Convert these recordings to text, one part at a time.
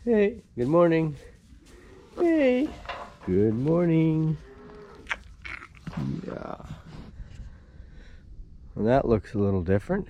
Hey, good morning. Hey, good morning. Yeah. Well, that looks a little different.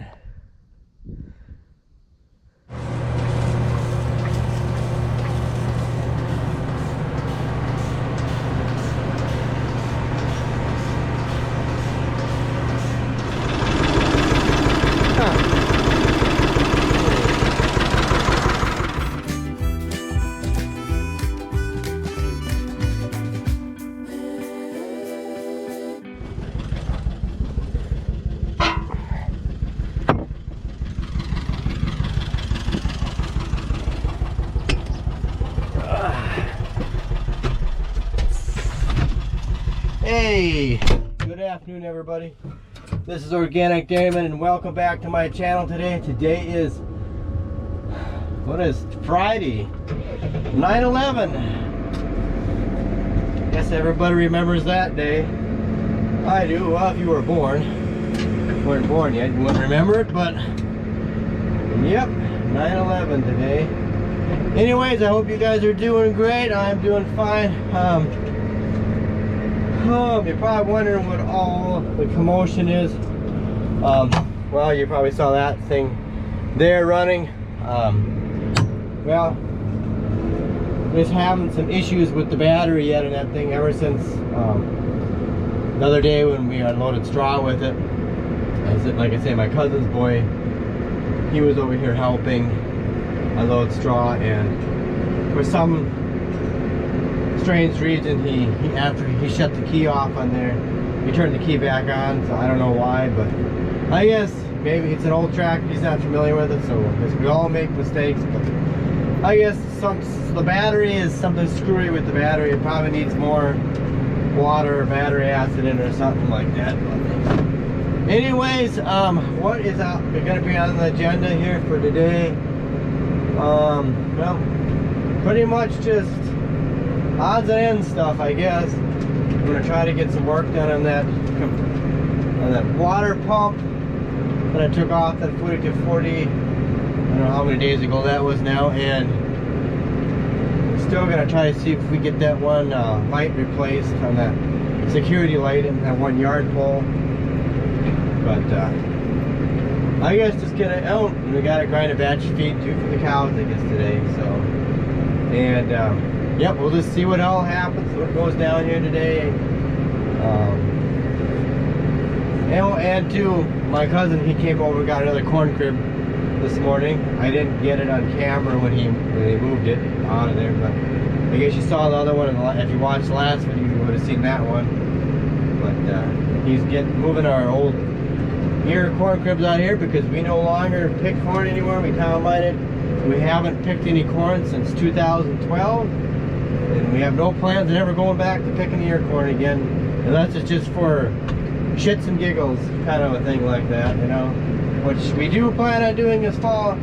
Hey, good afternoon everybody. This is Organic Damon and welcome back to my channel today. Today is, what is Friday? 9/11. Guess everybody remembers that day. I do. Well, if you were born. You weren't born yet, you wouldn't remember it, but yep, 9/11 today. Anyways, I hope you guys are doing great. I'm doing fine. You're probably wondering what all the commotion is. Well, you probably saw that thing there running. Well, just having some issues with the battery yet in that thing ever since the other day when we unloaded straw with it. Like I say, my cousin's boy, he was over here helping unload straw, and for some strange reason after he shut the key off on there, he turned the key back on, so I don't know why, but I guess maybe it's an old tractor, he's not familiar with it, so I guess we all make mistakes, but I guess the battery is something screwy with the battery. It probably needs more water or battery acid in it or something like that. But anyways, what is going to be on the agenda here for today? Well, pretty much just odds and ends stuff, I guess. I'm gonna try to get some work done on that water pump that I took off that 40 to 40. I don't know how many days ago that was now, and still gonna try to see if we get that one light replaced on that security light in that one yard pole. But I guess just get it out. We gotta grind a batch of feed too for the cows, I guess, today. So, and yep, we'll just see what all happens, what goes down here today. And to my cousin, he came over and got another corn crib this morning. I didn't get it on camera when he moved it out of there, but I guess you saw the other one. If you watched the last video, you would have seen that one. But he's moving our old ear corn cribs out here because we no longer pick corn anymore. We combine it. We haven't picked any corn since 2012. And we have no plans of ever going back to picking ear corn again, unless it's just for shits and giggles, kind of a thing like that, you know. Which we do plan on doing this fall.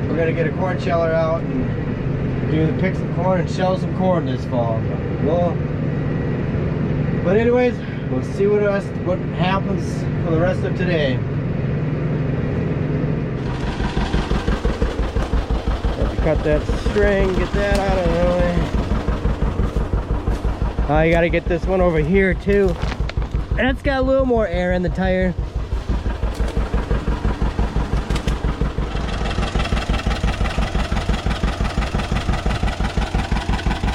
We're gonna get a corn sheller out and pick some corn and shell some corn this fall. But anyways, we'll see what happens for the rest of today. Have to cut that string, get that out of the way. You gotta get this one over here too. And it's got a little more air in the tire.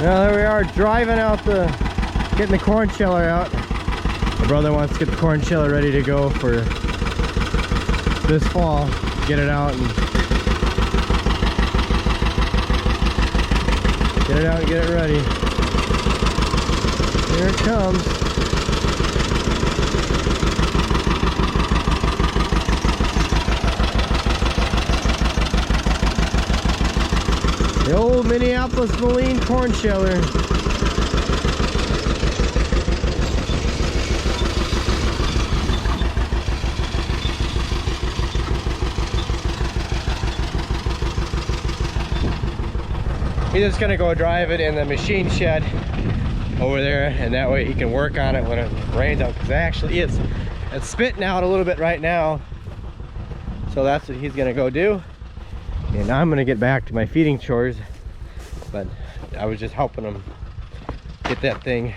Well, there we are, driving out getting the corn sheller out. My brother wants to get the corn sheller ready to go for this fall. Get it out and get it ready. Here it comes. The old Minneapolis Moline corn sheller. He's just gonna go drive it in the machine shed over there, and that way he can work on it when it rains out, because actually it's spitting out a little bit right now. So that's what he's gonna go do, and I'm gonna get back to my feeding chores. but I was just helping him get that thing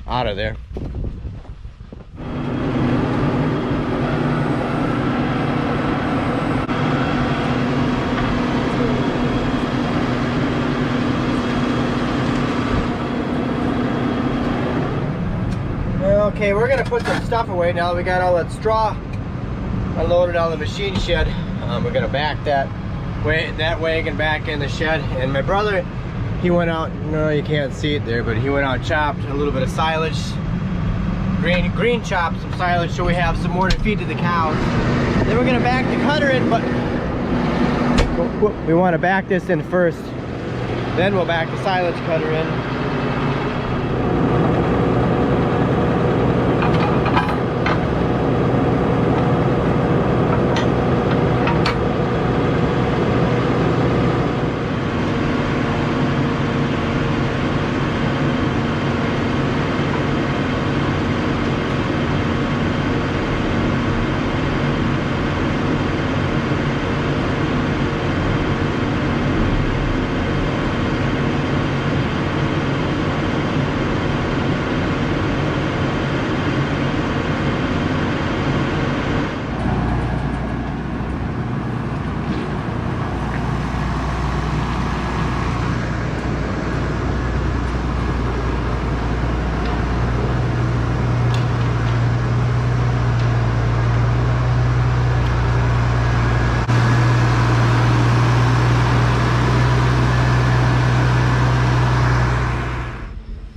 out of there. Okay, we're gonna put some stuff away now that we got all that straw unloaded on the machine shed. We're gonna back that wagon back in the shed. And my brother, he went out, no you can't see it there, but he went out and chopped a little bit of silage, green chopped some silage, so we have some more to feed to the cows. Then we're gonna back the cutter in, but we want to back this in first, then we'll back the silage cutter in.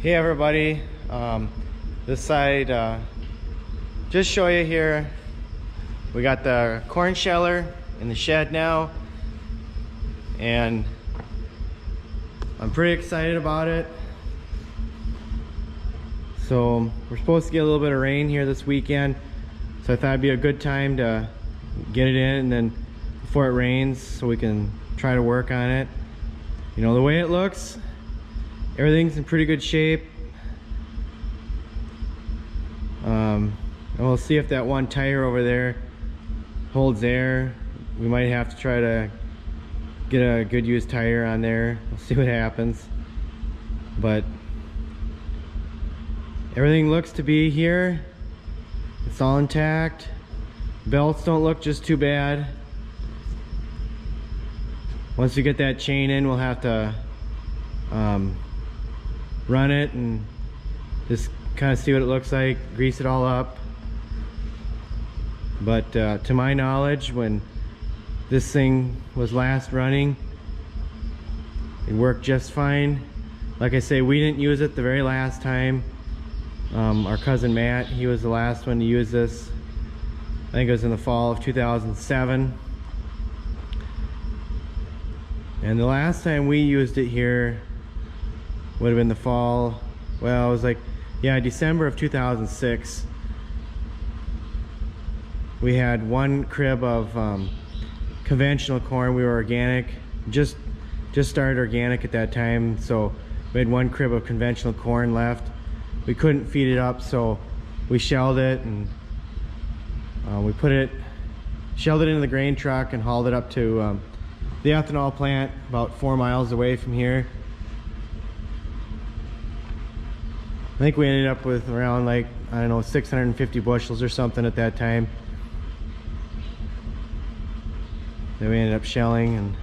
Hey everybody, this side, just show you here, we got the corn sheller in the shed now, and I'm pretty excited about it. So we're supposed to get a little bit of rain here this weekend, so I thought it'd be a good time to get it in, and then before it rains so we can try to work on it. You know, the way it looks, everything's in pretty good shape. And we'll see if that one tire over there holds air. We might have to try to get a good used tire on there. We'll see what happens. But everything looks to be here. It's all intact. Belts don't look just too bad. Once we get that chain in, we'll have to run it and just kind of see what it looks like, grease it all up. But to my knowledge, when this thing was last running, it worked just fine. Like I say, we didn't use it the very last time. Our cousin Matt, he was the last one to use this. I think it was in the fall of 2007. And the last time we used it here would have been the fall, well, it was like, yeah, December of 2006. We had one crib of conventional corn. We were organic, just started organic at that time, so we had one crib of conventional corn left. We couldn't feed it up, so we shelled it, and we shelled it into the grain truck and hauled it up to the ethanol plant about 4 miles away from here. I think we ended up with around, like, I don't know, 650 bushels or something at that time. Then we ended up shelling, and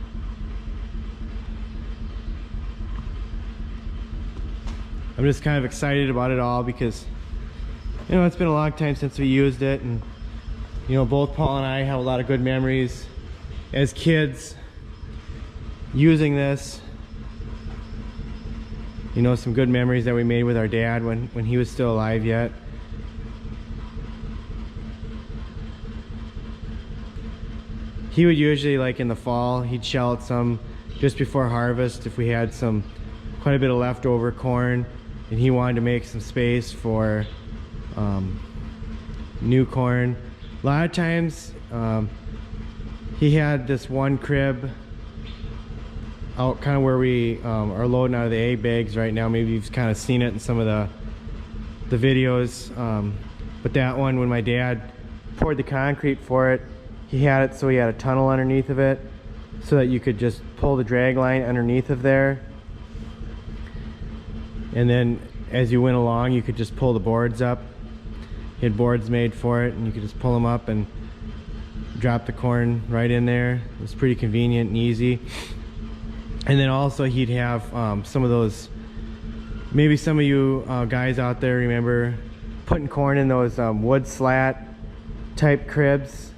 I'm just kind of excited about it all because, you know, it's been a long time since we used it, and, you know, both Paul and I have a lot of good memories as kids using this. You know, some good memories that we made with our dad when he was still alive yet. He would usually, like in the fall, he'd shell it some just before harvest if we had quite a bit of leftover corn, and he wanted to make some space for new corn. A lot of times he had this one crib out kind of where we are loading out of the egg bags right now. Maybe you've kind of seen it in some of the videos, but that one, when my dad poured the concrete for it, he had it so he had a tunnel underneath of it, so that you could just pull the drag line underneath of there, and then as you went along you could just pull the boards up. He had boards made for it, and you could just pull them up and drop the corn right in there. It was pretty convenient and easy. And then also he'd have some of those, maybe some of you guys out there remember putting corn in those wood slat type cribs.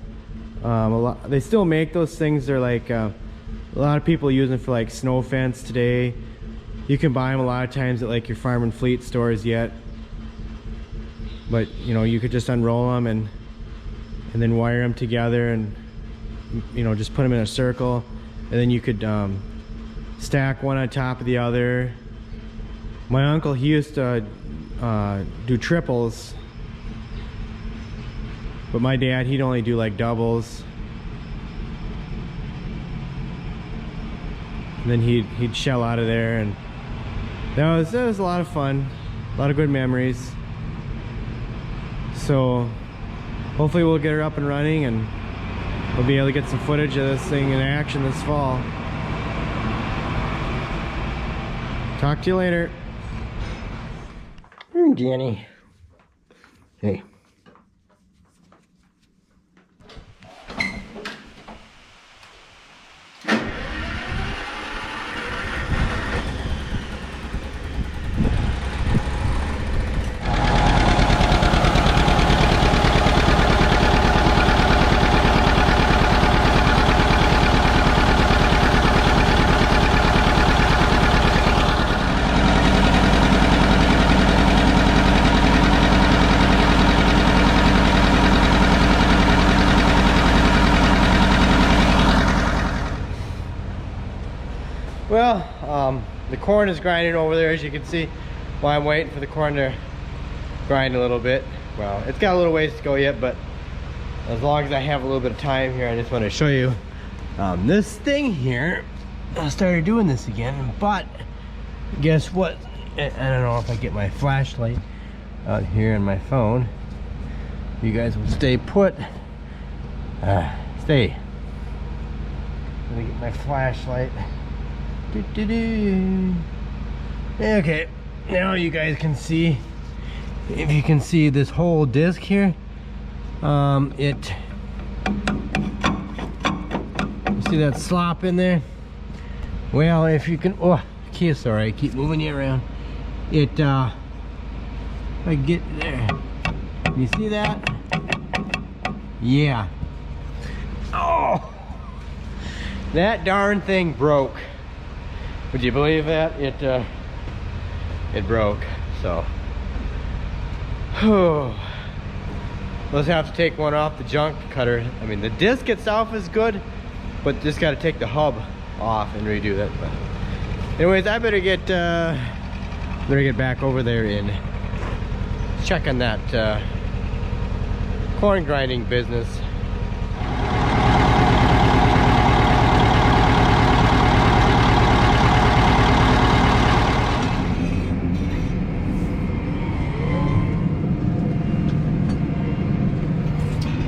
They still make those things. They're like a lot of people use them for like snow fence today. You can buy them a lot of times at like your Farm and Fleet stores yet, but you know, you could just unroll them and then wire them together, and you know, just put them in a circle, and then you could stack one on top of the other. My uncle, he used to do triples, but my dad, he'd only do like doubles. And then he'd shell out of there, and that was a lot of fun, a lot of good memories. So hopefully we'll get her up and running, and we'll be able to get some footage of this thing in action this fall. Talk to you later. Danny. Hey. Well, the corn is grinding over there, as you can see, while I'm waiting for the corn to grind a little bit. Well, it's got a little ways to go yet, but as long as I have a little bit of time here, I just want to show you this thing here. I started doing this again, but guess what? I don't know if I get my flashlight out here on my phone. You guys will stay put. Stay. Let me get my flashlight. Okay, now you guys can see, if you can see this whole disc here, you see that slop in there? Well, if you can, oh, okay, sorry, I keep moving you around. If I get there, you see that? Yeah. Oh, that darn thing broke. Would you believe that? It broke, so. Let's have to take one off the junk cutter. I mean, the disc itself is good, but just got to take the hub off and redo that. But anyways, I better get back over there and check on that corn grinding business.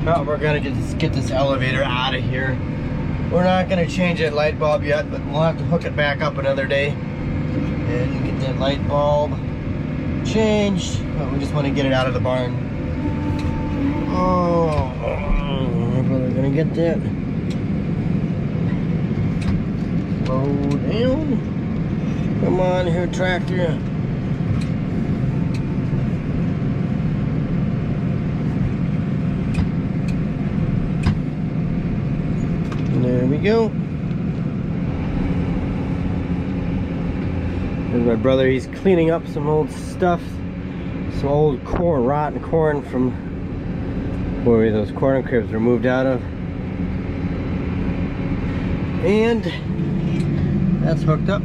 Well, we're gonna just get this elevator out of here. We're not gonna change that light bulb yet, but we'll have to hook it back up another day and get that light bulb changed. But we just want to get it out of the barn. Oh, we're gonna get that. Slow down. Come on here, tractor. There we go. There's my brother. He's cleaning up some old stuff, some old corn, rotten corn from where those corn cribs were moved out of. And that's hooked up.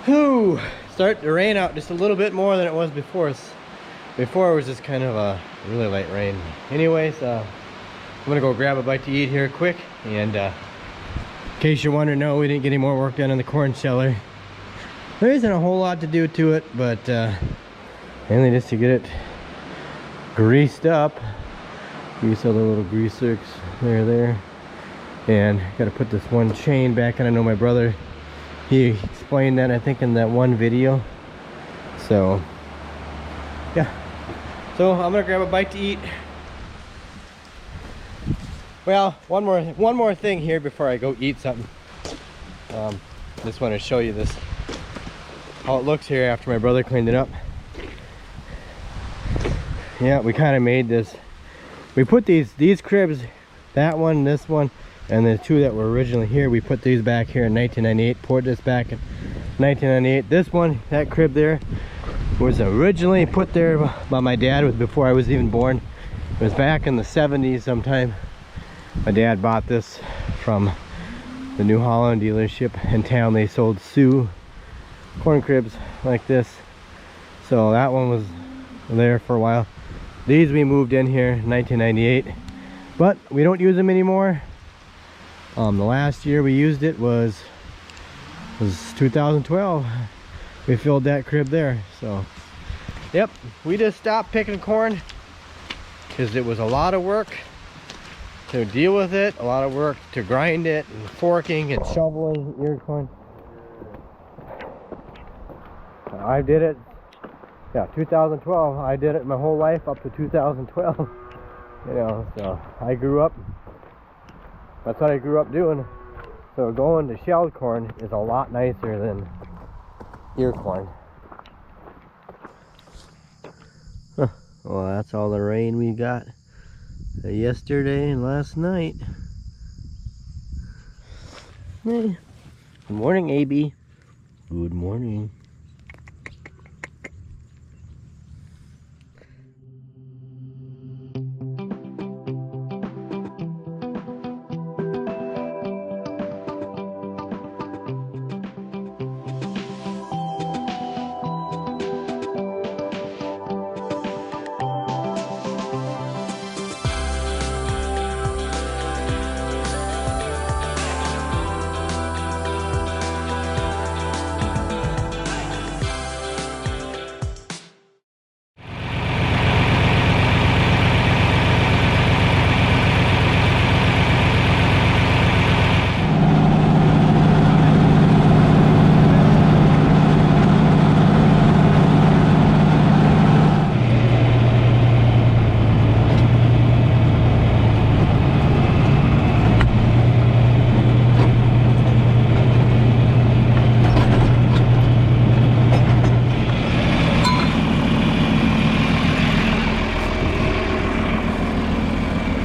Whew, start to rain out just a little bit more than it was before. Before it was just kind of a really light rain. Anyways, I'm gonna go grab a bite to eat here quick, and in case you're wondering, no, we didn't get any more work done in the corn sheller. There isn't a whole lot to do to it, but mainly just to get it greased up. Grease all the little grease zerks there. And got to put this one chain back, and I know my brother, he explained that, I think, in that one video. So yeah, so I'm gonna grab a bite to eat. Well, one more thing here before I go eat something. Just want to show you this, how it looks here after my brother cleaned it up. Yeah, we kind of made this. We put these cribs, that one, this one, and the two that were originally here, we put these back here in 1998, poured this back in 1998. This one, that crib there, was originally put there by my dad. It was before I was even born. It was back in the 70s sometime. My dad bought this from the New Holland dealership in town. They sold Sioux corn cribs like this. So that one was there for a while. These we moved in here in 1998, but we don't use them anymore. The last year we used it was 2012. We filled that crib there. So yep, we just stopped picking corn because it was a lot of work to deal with it, a lot of work to grind it, and forking and shoveling ear corn. I did it, yeah, 2012. I did it my whole life up to 2012. You know, so I grew up, that's what I grew up doing. So going to shelled corn is a lot nicer than ear corn. Huh. Well, that's all the rain we got yesterday and last night. Hey. Good morning, AB. Good morning.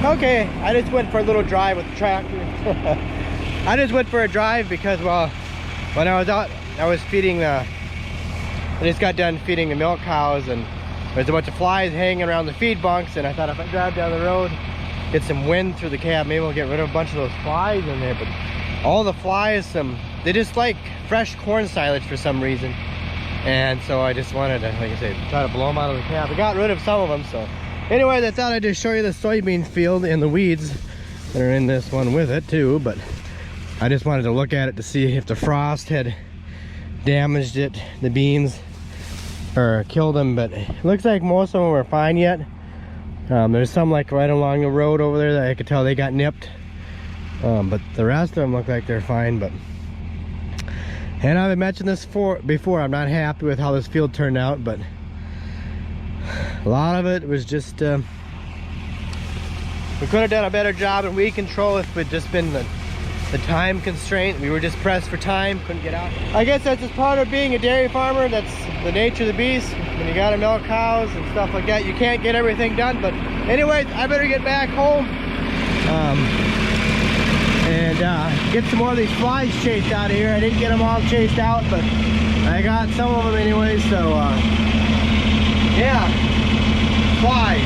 Okay, I just went for a little drive with the tractor. I just went for a drive because, well, when I was out, I was feeding I just got done feeding the milk cows, and there's a bunch of flies hanging around the feed bunks, and I thought if I drive down the road, get some wind through the cab, maybe we'll get rid of a bunch of those flies in there. But all the flies, they just like fresh corn silage for some reason. And so I just wanted to, like I said, try to blow them out of the cab. I got rid of some of them, so. Anyways, I thought I'd just show you the soybean field and the weeds that are in this one with it too, but I just wanted to look at it to see if the frost had damaged it, the beans, or killed them. But it looks like most of them were fine yet. There's some like right along the road over there that I could tell they got nipped, but the rest of them look like they're fine. But and I've mentioned this before, I'm not happy with how this field turned out, but a lot of it was just we could have done a better job in weed control if it just been the time constraint. We were just pressed for time, couldn't get out. I guess that's just part of being a dairy farmer. That's the nature of the beast. When you gotta milk cows and stuff like that, you can't get everything done. But anyways, I better get back home and get some more of these flies chased out of here. I didn't get them all chased out, but I got some of them anyway. So yeah, flies.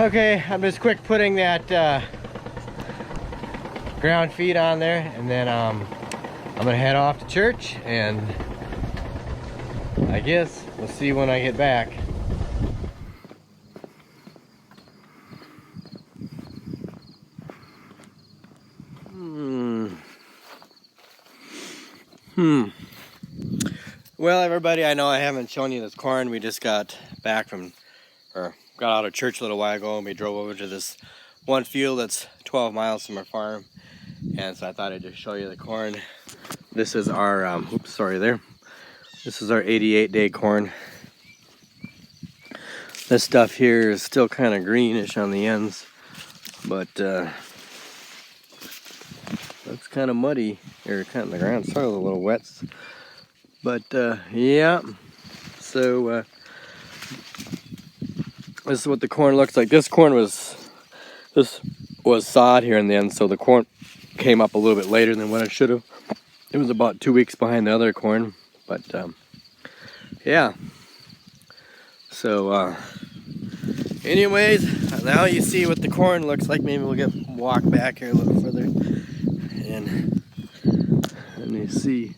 Okay, I'm just quick putting that ground feed on there, and then I'm gonna head off to church, and I guess we'll see when I get back. Well, everybody, I know I haven't shown you this corn. We just got back from, or got out of church a little while ago, and we drove over to this one field that's 12 miles from our farm. And so I thought I'd just show you the corn. This is our, oops, sorry there. This is our 88-day corn. This stuff here is still kind of greenish on the ends, but it's kind of muddy, or kind of the ground soil a little wet. But yeah, so this is what the corn looks like. This was sod here in the end, so the corn came up a little bit later than what it should have. It was about 2 weeks behind the other corn, but yeah. So anyways, now you see what the corn looks like. Maybe we'll walk back here a little further, and you see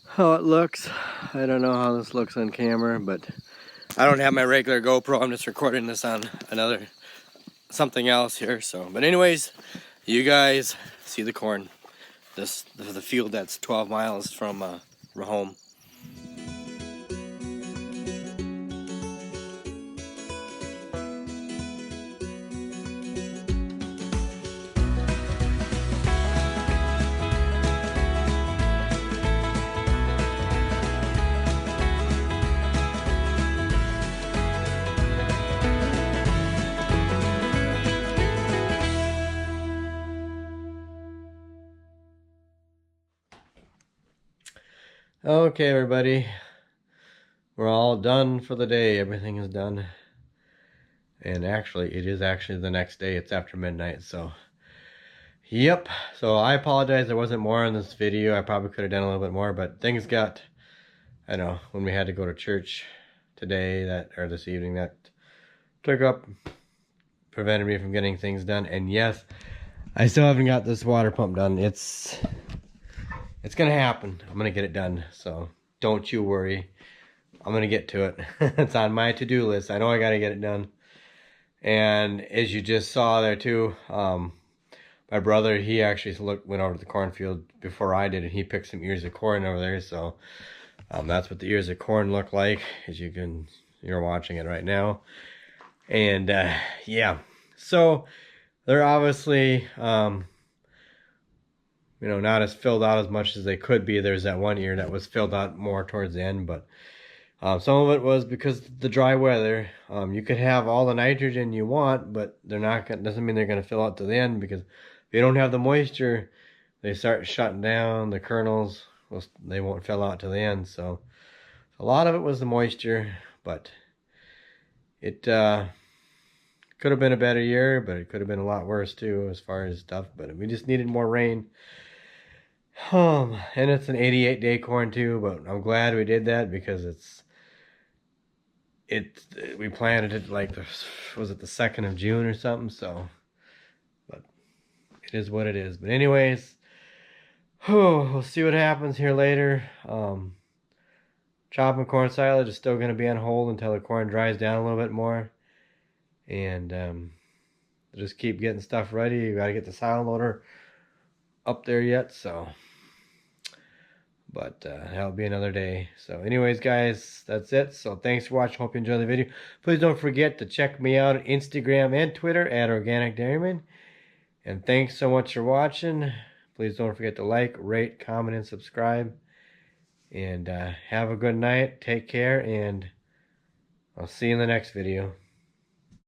how it looks. I don't know how this looks on camera, but I don't have my regular GoPro. I'm just recording this on something else here. So, but anyways, you guys see the corn. This is the field that's 12 miles from home. Okay, everybody, we're all done for the day. Everything is done, and actually it is actually the next day. It's after midnight, so yep. So I apologize there wasn't more in this video. I probably could have done a little bit more, but things got, I know, when we had to go to church today, or this evening, that took up, prevented me from getting things done. And yes, I still haven't got this water pump done. It's gonna happen. I'm gonna get it done, so don't you worry. I'm gonna get to it. It's on my to-do list. I know I gotta get it done. And as you just saw there too, my brother, he actually went over to the cornfield before I did, and he picked some ears of corn over there. So that's what the ears of corn look like, as you're watching it right now. And yeah, so they're obviously you know, not as filled out as much as they could be. There's that one ear that was filled out more towards the end, but some of it was because of the dry weather. You could have all the nitrogen you want, but doesn't mean they're gonna fill out to the end, because if you don't have the moisture, they start shutting down. The kernels, they won't fill out to the end. So a lot of it was the moisture, but it could have been a better year, but it could have been a lot worse too as far as stuff. But we just needed more rain. And it's an 88-day corn too, but I'm glad we did that, because we planted it like was it the 2nd of June or something. So, but it is what it is. But anyways, we'll see what happens here later. Chopping corn silage is still going to be on hold until the corn dries down a little bit more, and just keep getting stuff ready. You got to get the silo loader up there yet, so. But that'll be another day. So anyways, guys, that's it. So thanks for watching. Hope you enjoyed the video. Please don't forget to check me out on Instagram and Twitter at Organic Dairyman. And thanks so much for watching. Please don't forget to like, rate, comment, and subscribe. And have a good night. Take care, and I'll see you in the next video.